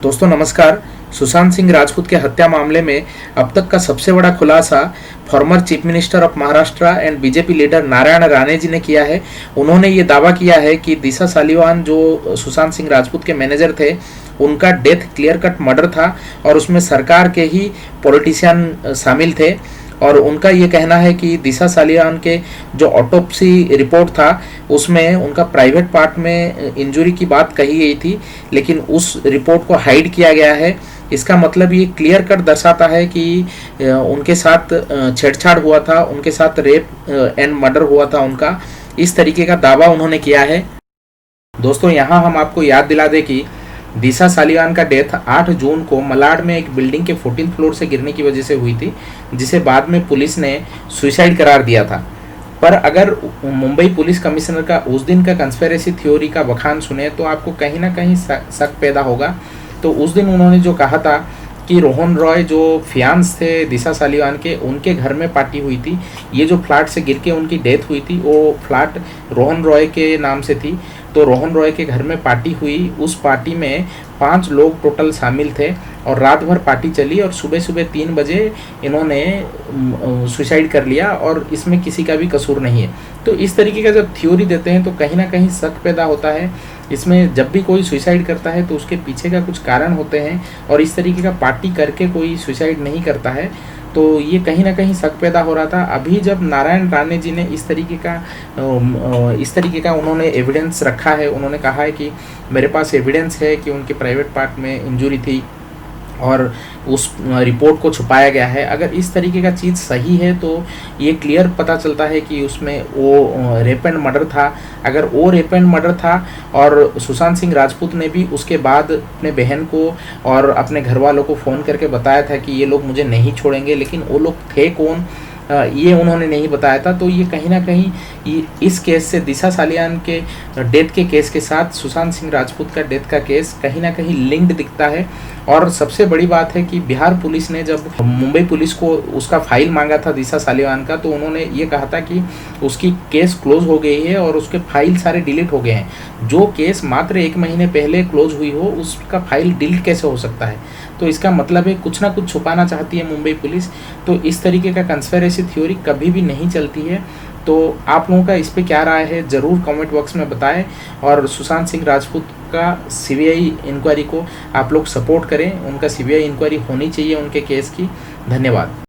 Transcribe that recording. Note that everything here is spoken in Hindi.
दोस्तों नमस्कार। सुशांत सिंह राजपूत के हत्या मामले में अब तक का सबसे बड़ा खुलासा former chief minister of Maharashtra and BJP leader Narayan Rane ji ने किया है। उन्होंने ये दावा किया है कि दिशा सालिवान जो सुशांत सिंह राजपूत के मैनेजर थे, उनका डेथ क्लियर कट मर्डर था और उसमें सरकार के ही पॉलिटिशियन शामिल थे। और उनका ये कहना है कि दिशा सालिवान के जो ऑटोप्सी रिपोर्ट था उसमें उनका प्राइवेट पार्ट में इंजरी की बात कही गई थी, लेकिन उस रिपोर्ट को हाइड किया गया है। इसका मतलब ये क्लियर कट दर्शाता है कि उनके साथ छेड़छाड़ हुआ था, उनके साथ रेप एंड मर्डर हुआ था उनका। इस तरीके का दावा उन्होंने किया है। दोस्तों यहाँ हम आपको याद दिला दें कि दिशा सालिवान का डेथ 8 जून को मलाड में एक बिल्डिंग के 14th फ्लोर से गिरने की वजह से हुई थी, जिसे बाद में पुलिस ने सुसाइड करार दिया था। पर अगर मुंबई पुलिस कमिश्नर का उस दिन का कंस्पिरेसी थ्योरी का बखान सुने तो आपको कहीं ना कहीं शक पैदा होगा। तो उस दिन उन्होंने जो कहा था कि रोहन रॉय जो फियांस थे दिशा सालिवान के, उनके घर में पार्टी हुई थी। ये जो फ्लैट से गिर के उनकी डेथ हुई थी वो फ्लैट रोहन रॉय के नाम से थी। तो रोहन रॉय के घर में पार्टी हुई, उस पार्टी में 5 लोग टोटल शामिल थे और रात भर पार्टी चली और सुबह सुबह 3 बजे इन्होंने सुसाइड कर लिया और इसमें किसी का भी कसूर नहीं है। तो इस तरीके का जब थ्योरी देते हैं तो कहीं ना कहीं शक पैदा होता है। इसमें जब भी कोई सुसाइड करता है तो उसके पीछे का कुछ कारण होते हैं और इस तरीके का पार्टी करके कोई सुसाइड नहीं करता है। तो ये कहीं ना कहीं शक पैदा हो रहा था। अभी जब नारायण राणे जी ने इस तरीके का उन्होंने एविडेंस रखा है, उन्होंने कहा है कि मेरे पास एविडेंस है कि उनके प्राइवेट पार्ट में इंजरी थी और उस रिपोर्ट को छुपाया गया है। अगर इस तरीके का चीज़ सही है तो ये क्लियर पता चलता है कि उसमें वो रेप एंड मर्डर था। अगर वो रेप एंड मर्डर था और सुशांत सिंह राजपूत ने भी उसके बाद अपने बहन को और अपने घर वालों को फ़ोन करके बताया था कि ये लोग मुझे नहीं छोड़ेंगे, लेकिन वो लोग थे कौन ये उन्होंने नहीं बताया था। तो ये कहीं ना कहीं इस केस से दिशा सालिवान के डेथ के केस के साथ सुशांत सिंह राजपूत का डेथ का केस कहीं ना कहीं लिंक्ड दिखता है। और सबसे बड़ी बात है कि बिहार पुलिस ने जब मुंबई पुलिस को उसका फाइल मांगा था दिशा सालिवान का, तो उन्होंने ये कहा था कि उसकी केस क्लोज हो गई है और उसके फाइल सारे डिलीट हो गए हैं। जो केस मात्र 1 महीने पहले क्लोज हुई हो उसका फाइल डिलीट कैसे हो सकता है? तो इसका मतलब है कुछ ना कुछ छुपाना चाहती है मुंबई पुलिस। तो इस तरीके का कंस्पिरेसी थ्योरी कभी भी नहीं चलती है। तो आप लोगों का इस पे क्या राय है ज़रूर कमेंट बॉक्स में बताएं और सुशांत सिंह राजपूत का सीबीआई इंक्वायरी को आप लोग सपोर्ट करें। उनका सीबीआई इंक्वायरी होनी चाहिए उनके केस की। धन्यवाद।